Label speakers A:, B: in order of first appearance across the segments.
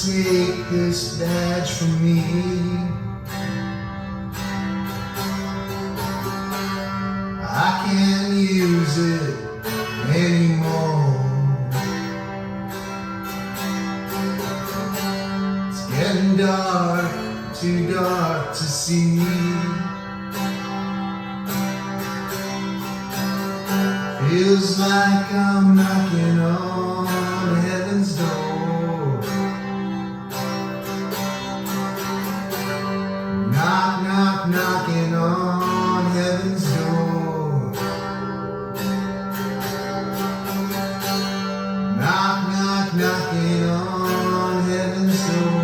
A: take this badge from me. I can't use it anymore. It's getting dark, too dark to see. Feels like I'm knocking on heaven's door. Knock, knock, knocking on heaven's door. Knock, knock, knocking on heaven's door.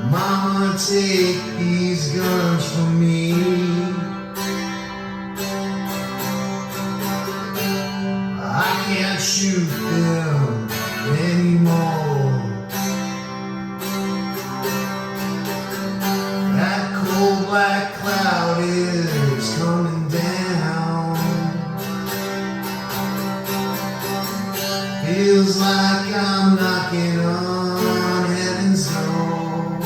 A: Mama, take these guns from me. I can't shoot them anymore. That cold black cloud is coming down. Feels like I'm knocking on heaven's door.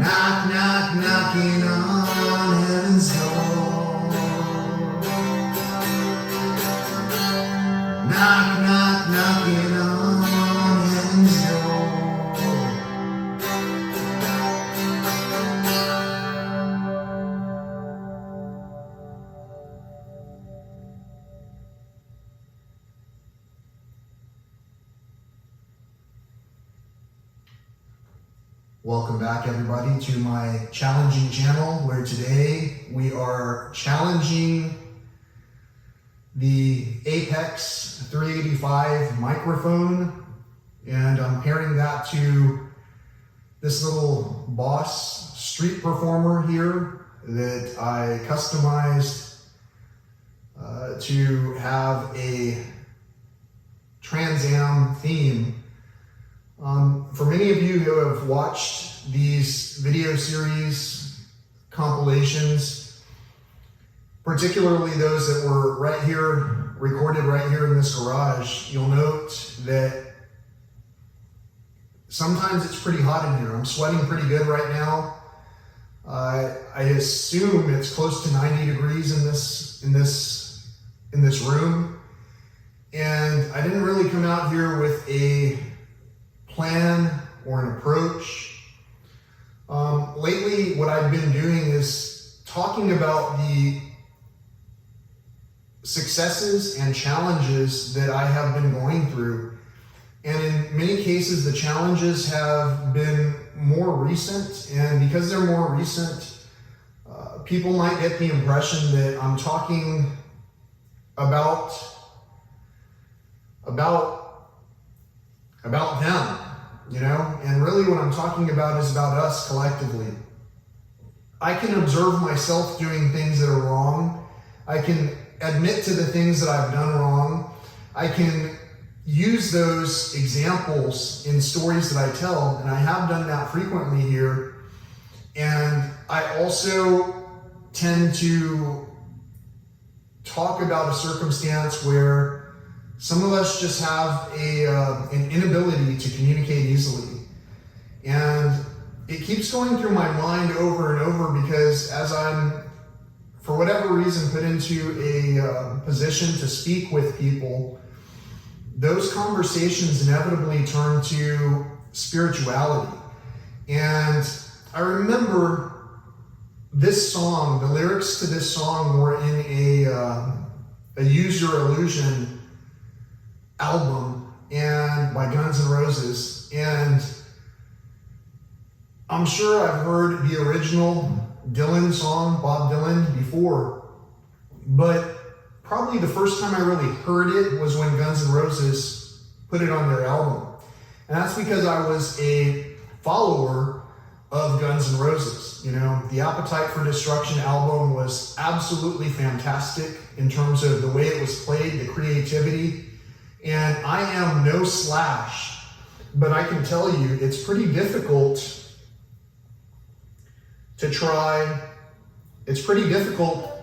A: Knock, knock, knocking on heaven's door. Knock, knock, knocking on heaven's door. Welcome back, everybody, to my challenging channel, where today we are challenging the Apex 385 microphone, and I'm pairing that to this little Boss street performer here that I customized to have a Trans Am theme. For many of you who have watched these video series compilations, particularly those that were right here, recorded right here in this garage, you'll note that sometimes it's pretty hot in here. I'm sweating pretty good right now. I assume it's close to 90 degrees in this room. And I didn't really come out here with a plan or an approach. Lately, what I've been doing is talking about the successes and challenges that I have been going through. And in many cases, the challenges have been more recent. And because they're more recent, people might get the impression that I'm talking about them, you know? And really what I'm talking about is about us collectively. I can observe myself doing things that are wrong. I can admit to the things that I've done wrong. I can use those examples in stories that I tell, and I have done that frequently here. And I also tend to talk about a circumstance where some of us just have an inability to communicate easily. And it keeps going through my mind over and over because as I'm, for whatever reason, put into a position to speak with people, those conversations inevitably turn to spirituality. And I remember this song, the lyrics to this song were in a Use Your Illusion album and by Guns N' Roses. And I'm sure I've heard the original Dylan song, Bob Dylan, before, but probably the first time I really heard it was when Guns N' Roses put it on their album. And that's because I was a follower of Guns N' Roses. You know, the Appetite for Destruction album was absolutely fantastic in terms of the way it was played, the creativity. And I am no Slash, but I can tell you it's pretty difficult to try. It's pretty difficult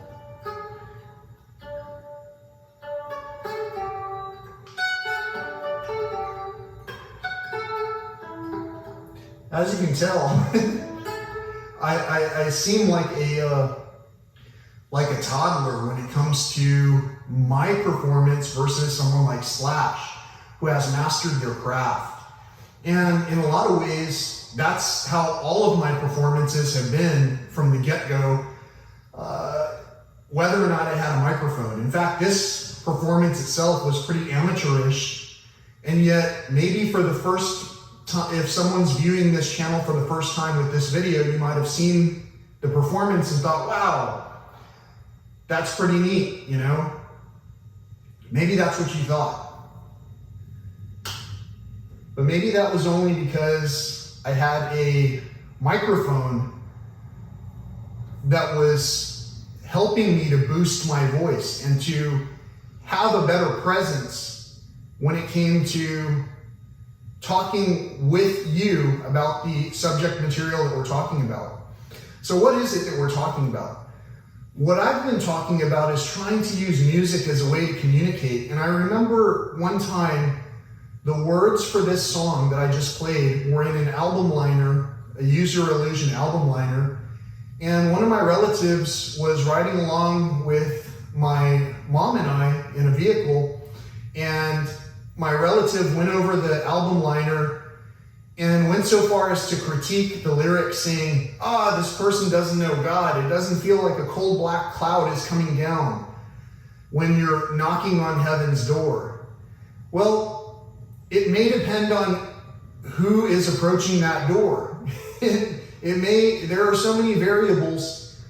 A: can tell, I seem like a toddler when it comes to my performance versus someone like Slash, who has mastered their craft. And in a lot of ways, that's how all of my performances have been from the get-go, whether or not I had a microphone. In fact, this performance itself was pretty amateurish, and yet maybe for the first time, if someone's viewing this channel for the first time with this video, you might have seen the performance and thought, wow, that's pretty neat, you know? Maybe that's what you thought. But maybe that was only because I had a microphone that was helping me to boost my voice and to have a better presence when it came to talking with you about the subject material that we're talking about. So what is it that we're talking about? What I've been talking about is trying to use music as a way to communicate. And I remember one time the words for this song that I just played were in an album liner, a User Illusion album liner. And one of my relatives was riding along with my mom and I in a vehicle, and my relative went over the album liner and went so far as to critique the lyrics, saying, this person doesn't know God. It doesn't feel like a cold black cloud is coming down when you're knocking on heaven's door. Well, it may depend on who is approaching that door. There are so many variables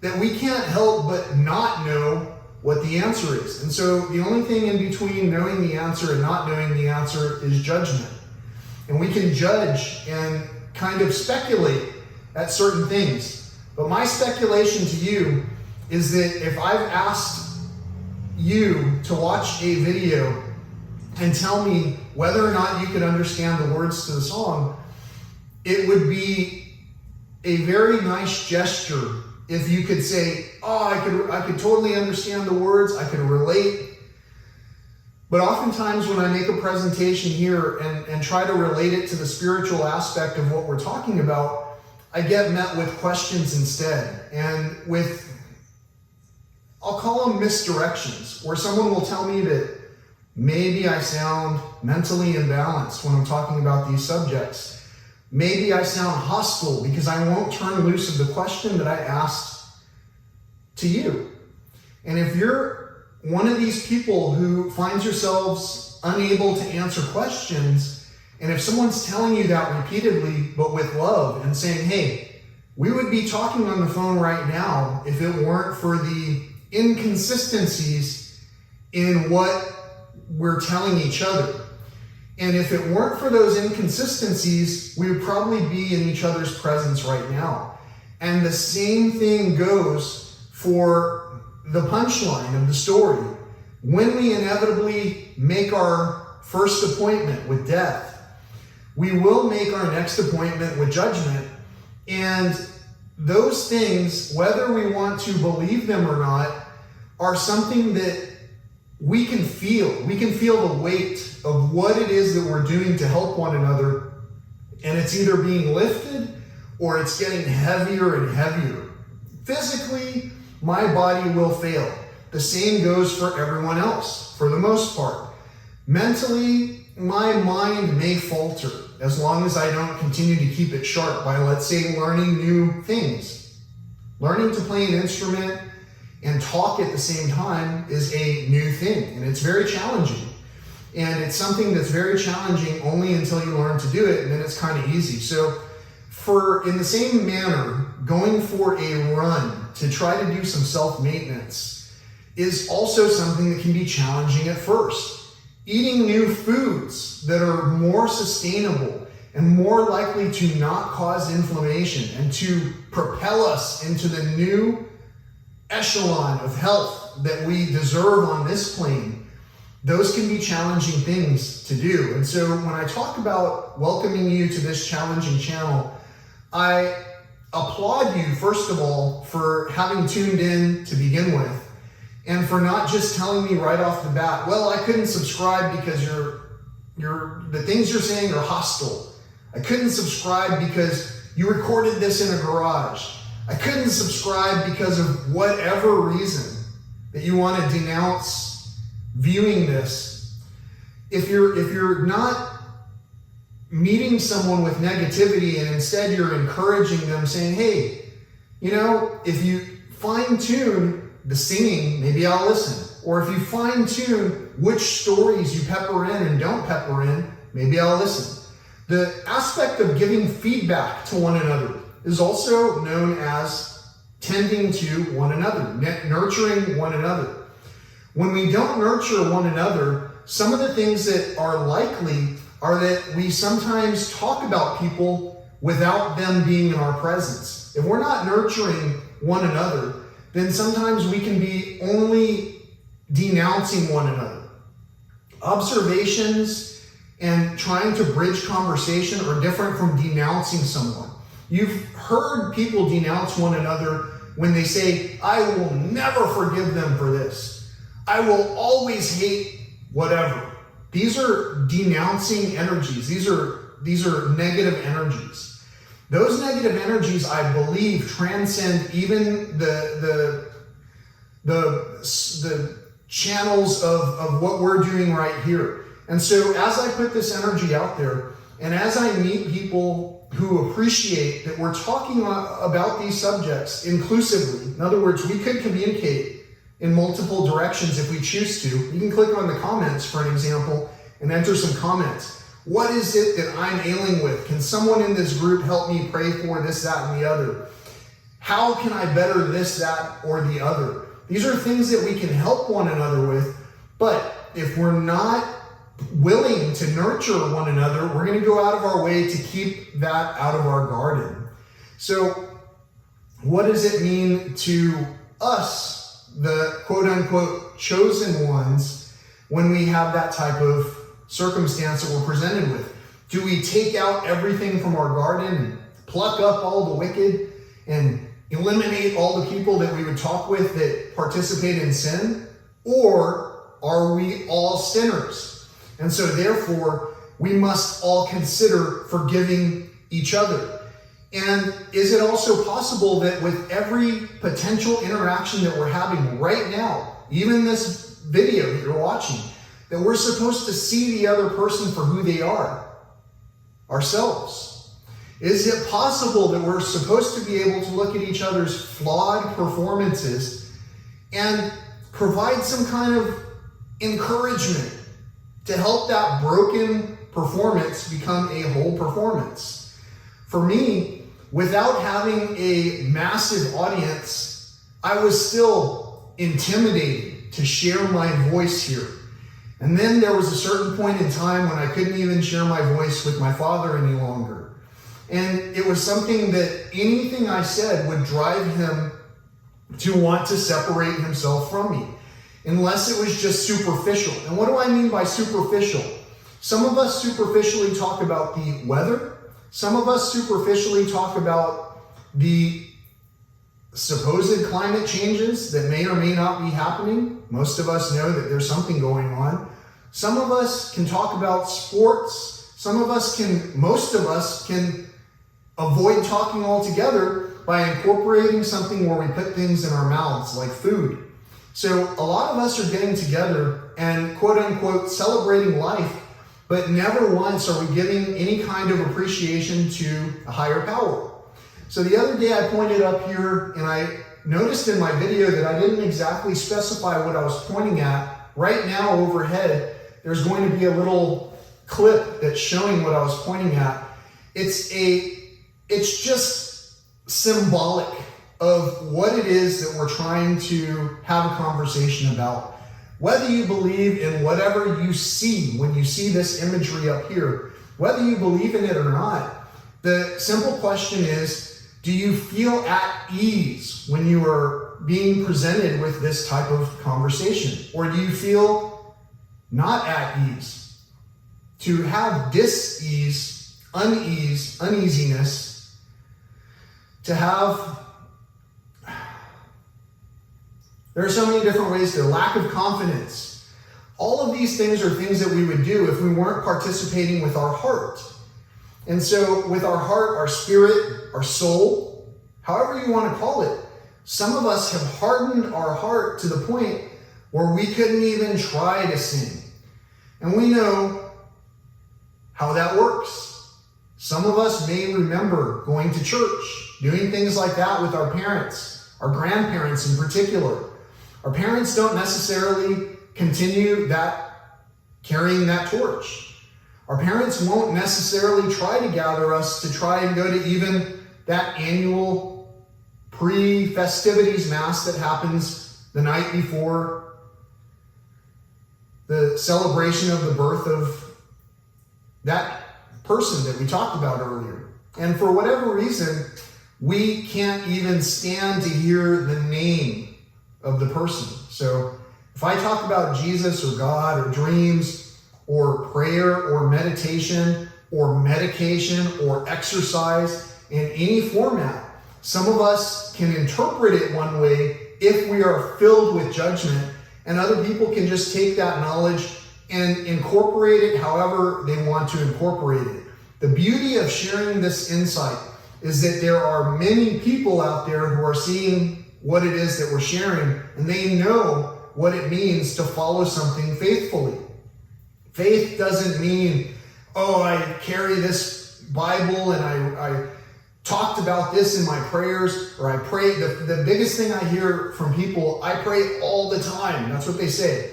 A: that we can't help but not know what the answer is. And so the only thing in between knowing the answer and not knowing the answer is judgment. And we can judge and kind of speculate at certain things. But my speculation to you is that if I've asked you to watch a video and tell me whether or not you could understand the words to the song, it would be a very nice gesture if you could say, I could totally understand the words, I could relate. But oftentimes when I make a presentation here and try to relate it to the spiritual aspect of what we're talking about, I get met with questions instead, and with, I'll call them misdirections, where someone will tell me that maybe I sound mentally imbalanced when I'm talking about these subjects. Maybe I sound hostile because I won't turn loose of the question that I asked to you. And if you're one of these people who finds yourselves unable to answer questions, and if someone's telling you that repeatedly, but with love, and saying, hey, we would be talking on the phone right now if it weren't for the inconsistencies in what we're telling each other. And if it weren't for those inconsistencies, we would probably be in each other's presence right now. And the same thing goes for the punchline of the story. When we inevitably make our first appointment with death, we will make our next appointment with judgment. And those things, whether we want to believe them or not, are something that we can feel. We can feel the weight of what it is that we're doing to help one another. And it's either being lifted or it's getting heavier and heavier. Physically, my body will fail. The same goes for everyone else, for the most part. Mentally, my mind may falter as long as I don't continue to keep it sharp by, let's say, learning new things. Learning to play an instrument and talk at the same time is a new thing, and it's very challenging. And it's something that's very challenging only until you learn to do it, and then it's kind of easy. So in the same manner, going for a run to try to do some self-maintenance is also something that can be challenging at first. Eating new foods that are more sustainable and more likely to not cause inflammation and to propel us into the new echelon of health that we deserve on this plane, those can be challenging things to do. And so when I talk about welcoming you to this challenging channel, I applaud you, first of all, for having tuned in to begin with, and for not just telling me right off the bat, well, I couldn't subscribe because the things you're saying are hostile. I couldn't subscribe because you recorded this in a garage. I couldn't subscribe because of whatever reason that you want to denounce viewing this. If you're not meeting someone with negativity and instead you're encouraging them, saying, hey, if you fine tune the singing, maybe I'll listen. Or if you fine tune which stories you pepper in and don't pepper in, maybe I'll listen. The aspect of giving feedback to one another is also known as tending to one another, nurturing one another. When we don't nurture one another, some of the things that are likely are that we sometimes talk about people without them being in our presence. If we're not nurturing one another, then sometimes we can be only denouncing one another. Observations and trying to bridge conversation are different from denouncing someone. You've heard people denounce one another when they say, I will never forgive them for this. I will always hate whatever. These are denouncing energies. These are negative energies. Those negative energies, I believe, transcend even the channels of what we're doing right here. And so as I put this energy out there, and as I meet people who appreciate that we're talking about these subjects inclusively, in other words, we could communicate in multiple directions if we choose to. You can click on the comments, for an example, and enter some comments. What is it that I'm ailing with? Can someone in this group help me pray for this, that, and the other? How can I better this, that, or the other? These are things that we can help one another with, but if we're not willing to nurture one another, we're going to go out of our way to keep that out of our garden. So what does it mean to us, the quote-unquote chosen ones, when we have that type of circumstance that we're presented with? Do we take out everything from our garden and pluck up all the wicked and eliminate all the people that we would talk with that participate in sin? Or are we all sinners? And so therefore, we must all consider forgiving each other. And is it also possible that with every potential interaction that we're having right now, even this video that you're watching, that we're supposed to see the other person for who they are, ourselves? Is it possible that we're supposed to be able to look at each other's flawed performances and provide some kind of encouragement to help that broken performance become a whole performance? For me, without having a massive audience, I was still intimidated to share my voice here. And then there was a certain point in time when I couldn't even share my voice with my father any longer. And it was something that anything I said would drive him to want to separate himself from me, unless it was just superficial. And what do I mean by superficial? Some of us superficially talk about the weather. Some of us superficially talk about the supposed climate changes that may or may not be happening. Most of us know that there's something going on. Some of us can talk about sports. Most of us can avoid talking altogether by incorporating something where we put things in our mouths, like food. So a lot of us are getting together and quote unquote celebrating life, but never once are we giving any kind of appreciation to a higher power. So the other day I pointed up here and I noticed in my video that I didn't exactly specify what I was pointing at. Right now overhead, there's going to be a little clip that's showing what I was pointing at. It's just symbolic of what it is that we're trying to have a conversation about. Whether you believe in whatever you see when you see this imagery up here, whether you believe in it or not, the simple question is, do you feel at ease when you are being presented with this type of conversation? Or do you feel not at ease? To have dis-ease, uneasiness, to have, there are so many different ways to, lack of confidence. All of these things are things that we would do if we weren't participating with our heart. And so with our heart, our spirit, our soul, however you want to call it, some of us have hardened our heart to the point where we couldn't even try to sing. And we know how that works. Some of us may remember going to church, doing things like that with our parents, our grandparents in particular. Our parents don't necessarily continue carrying that torch. Our parents won't necessarily try to gather us to try and go to even that annual pre-festivities mass that happens the night before the celebration of the birth of that person that we talked about earlier. And for whatever reason, we can't even stand to hear the name of the person. So if I talk about Jesus or God or dreams or prayer or meditation or medication or exercise in any format, some of us can interpret it one way if we are filled with judgment, and other people can just take that knowledge and incorporate it however they want to incorporate it. The beauty of sharing this insight is that there are many people out there who are seeing what it is that we're sharing, and they know what it means to follow something faithfully. Faith doesn't mean, oh, I carry this Bible and I talked about this in my prayers, or I pray. The biggest thing I hear from people, I pray all the time. That's what they say.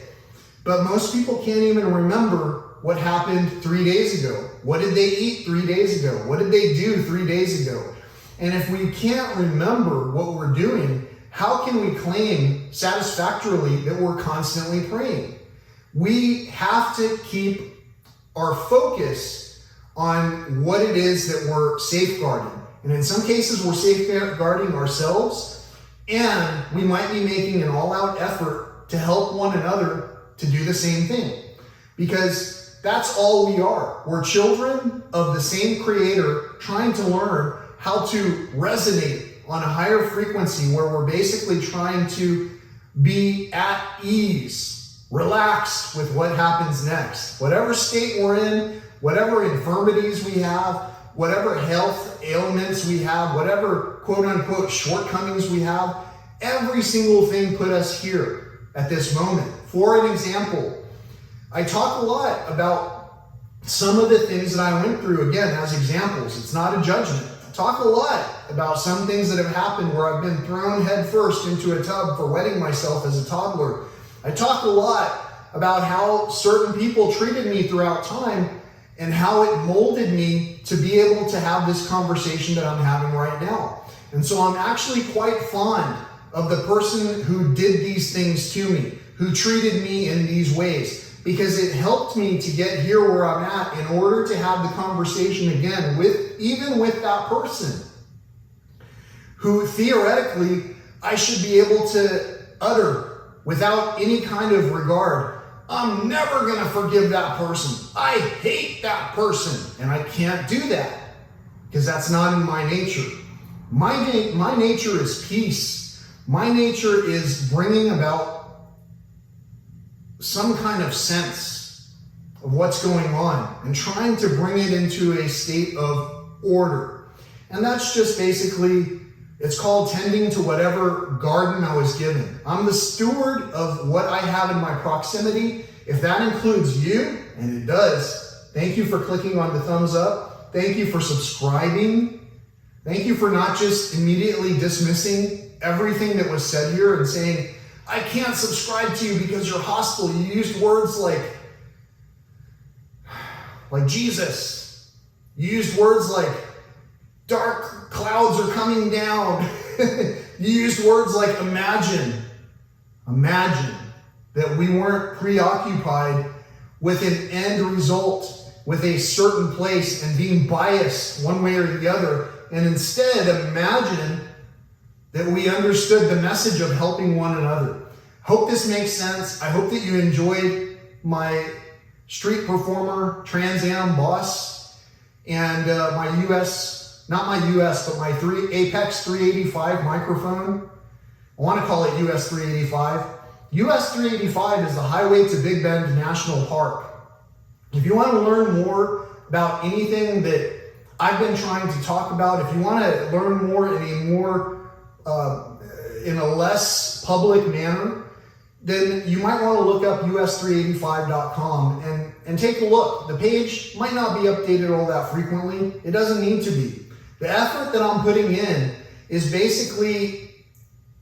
A: But most people can't even remember what happened 3 days ago. What did they eat 3 days ago? What did they do 3 days ago? And if we can't remember what we're doing, how can we claim satisfactorily that we're constantly praying? We have to keep our focus on what it is that we're safeguarding. And in some cases, we're safeguarding ourselves, and we might be making an all-out effort to help one another to do the same thing. Because that's all we are. We're children of the same Creator trying to learn how to resonate on a higher frequency where we're basically trying to be at ease, relaxed with what happens next. Whatever state we're in, whatever infirmities we have, whatever health ailments we have, whatever quote-unquote shortcomings we have, every single thing put us here at this moment. For an example, I talk a lot about some of the things that I went through, again, as examples. It's not a judgment. I talk a lot about some things that have happened where I've been thrown headfirst into a tub for wetting myself as a toddler. I talk a lot about how certain people treated me throughout time and how it molded me to be able to have this conversation that I'm having right now. And so I'm actually quite fond of the person who did these things to me, who treated me in these ways, because it helped me to get here where I'm at in order to have the conversation again even with that person who theoretically I should be able to utter without any kind of regard. I'm never going to forgive that person. I hate that person. And I can't do that because that's not in my nature. My nature is peace. My nature is bringing about some kind of sense of what's going on and trying to bring it into a state of order. And that's just basically, it's called tending to whatever garden I was given. I'm the steward of what I have in my proximity. If that includes you, and it does, thank you for clicking on the thumbs up. Thank you for subscribing. Thank you for not just immediately dismissing everything that was said here and saying, I can't subscribe to you because you're hostile. You used words like Jesus. You used words like dark clouds are coming down. You used words like imagine. Imagine that we weren't preoccupied with an end result, with a certain place and being biased one way or the other. And instead, imagine that we understood the message of helping one another. Hope this makes sense. I hope that you enjoyed my street performer Trans Am boss and my Apex 385 microphone. I want to call it US 385. US 385 is the highway to Big Bend National Park. If you want to learn more about anything that I've been trying to talk about. If you want to learn more in a less public manner, then you might want to look up WS385.com and take a look. The page might not be updated all that frequently. It doesn't need to be. The effort that I'm putting in is basically,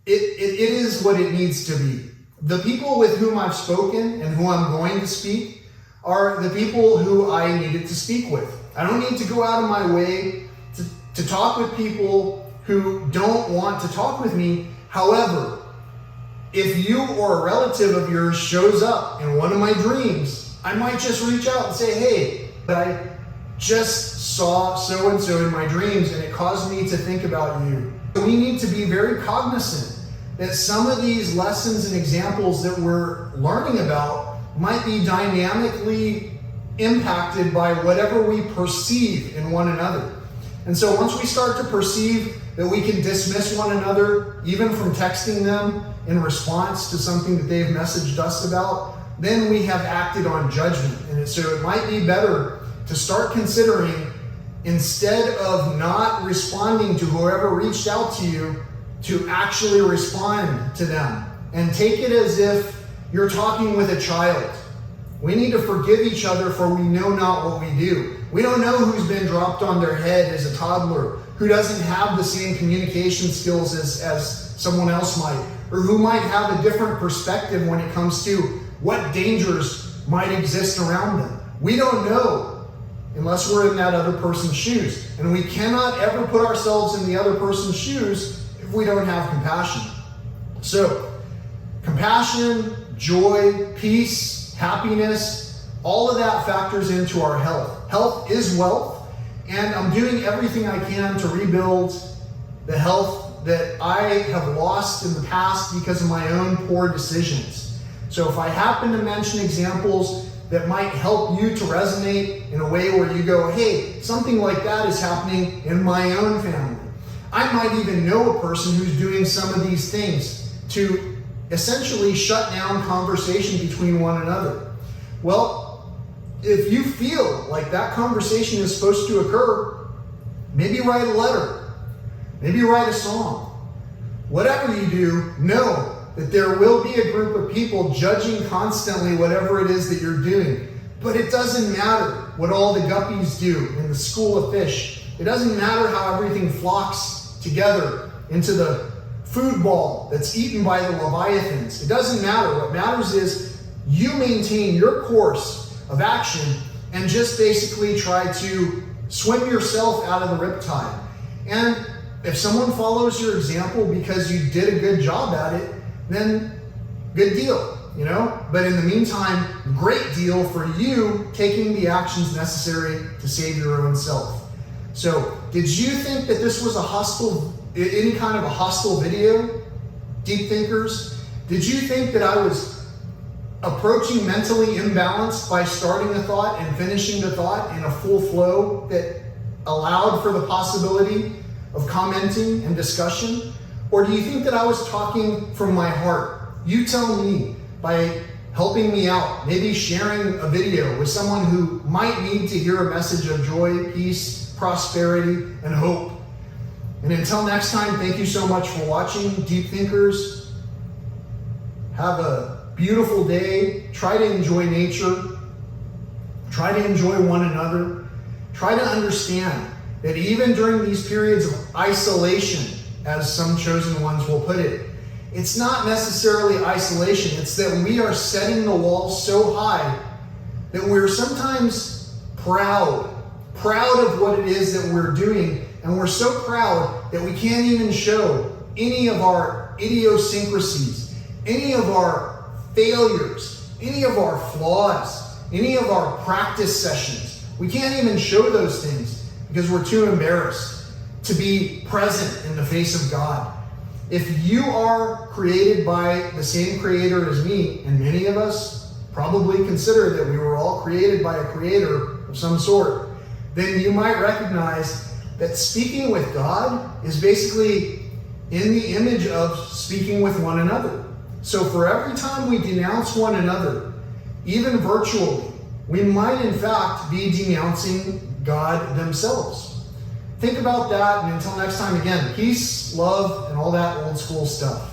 A: it is what it needs to be. The people with whom I've spoken and who I'm going to speak are the people who I needed to speak with. I don't need to go out of my way to talk with people who don't want to talk with me. However, if you or a relative of yours shows up in one of my dreams, I might just reach out and say, hey, but I just saw so-and-so in my dreams and it caused me to think about you. We need to be very cognizant that some of these lessons and examples that we're learning about might be dynamically impacted by whatever we perceive in one another. And so once we start to perceive that we can dismiss one another, even from texting them in response to something that they've messaged us about, then we have acted on judgment. And so it might be better to start considering, instead of not responding to whoever reached out to you, to actually respond to them and take it as if you're talking with a child. We need to forgive each other, for we know not what we do. We don't know who's been dropped on their head as a toddler, who doesn't have the same communication skills as someone else might, or who might have a different perspective when it comes to what dangers might exist around them. We don't know unless we're in that other person's shoes. And we cannot ever put ourselves in the other person's shoes if we don't have compassion. So, compassion, joy, peace, happiness, all of that factors into our health. Health is wealth, and I'm doing everything I can to rebuild the health that I have lost in the past because of my own poor decisions. So if I happen to mention examples that might help you to resonate in a way where you go, hey, something like that is happening in my own family. I might even know a person who's doing some of these things to essentially shut down conversation between one another. Well, if you feel like that conversation is supposed to occur, maybe write a letter, maybe write a song. Whatever you do, know that there will be a group of people judging constantly whatever it is that you're doing. But it doesn't matter what all the guppies do in the school of fish. It doesn't matter how everything flocks together into the food ball that's eaten by the leviathans. It doesn't matter. What matters is you maintain your course of action and just basically try to swim yourself out of the riptide. And if someone follows your example because you did a good job at it, then good deal, you know? But in the meantime, great deal for you taking the actions necessary to save your own self. So, did you think that this was any kind of a hostile video, deep thinkers? Did you think that I was approaching mentally imbalanced by starting a thought and finishing the thought in a full flow that allowed for the possibility of commenting and discussion? Or do you think that I was talking from my heart? You tell me by helping me out, maybe sharing a video with someone who might need to hear a message of joy, peace, prosperity, and hope. And until next time, thank you so much for watching, Deep Thinkers. Have a beautiful day. Try to enjoy nature. Try to enjoy one another. Try to understand that even during these periods of isolation, as some chosen ones will put it, it's not necessarily isolation. It's that we are setting the walls so high that we're sometimes proud of what it is that we're doing. And we're so proud that we can't even show any of our idiosyncrasies, any of our failures, any of our flaws, any of our practice sessions. We can't even show those things because we're too embarrassed to be present in the face of God. If you are created by the same creator as me, and many of us probably consider that we were all created by a creator of some sort, then you might recognize that speaking with God is basically in the image of speaking with one another. So for every time we denounce one another, even virtually, we might in fact be denouncing God themselves. think about that. And until next time, again, peace, love, and all that old school stuff.